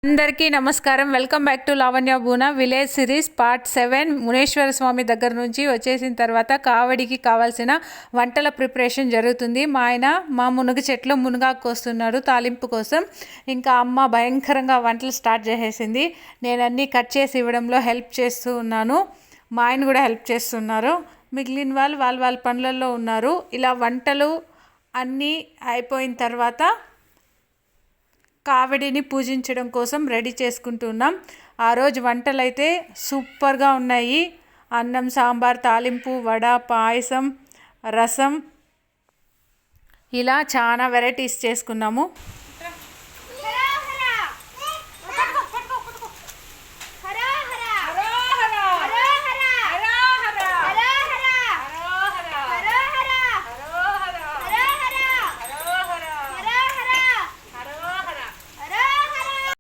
అందరికీ నమస్కారం. Welcome back to Lavanya Boona village series part 7. Muneshwara Swamy దగ్గర నుంచి వచ్చేసిన తర్వాత కావడికి కావాల్సిన వంటల ప్రిపరేషన్ జరుగుతుంది. మా ఆయన మునగ చెట్లు మునగాకు కోస్తున్నాడు తాలింపు కోసం. ఇంకా అమ్మ భయంకరంగా వంటలు స్టార్ట్ చేసేసింది. నేను అన్నీ కట్ చేసి ఇవ్వడంలో హెల్ప్ చేస్తూ ఉన్నాను. మా ఆయన కూడా హెల్ప్ చేస్తున్నారు. మిగిలిన వాళ్ళ పనులలో ఉన్నారు. ఇలా వంటలు అన్నీ అయిపోయిన తర్వాత కావడిని పూజించడం కోసం రెడీ చేసుకుంటున్నాం. ఆ రోజు వంటలు అయితే సూపర్గా ఉన్నాయి. అన్నం, సాంబార్, తాలింపు, వడ, పాయసం, రసం, ఇలా చాలా వెరైటీస్ చేసుకున్నాము.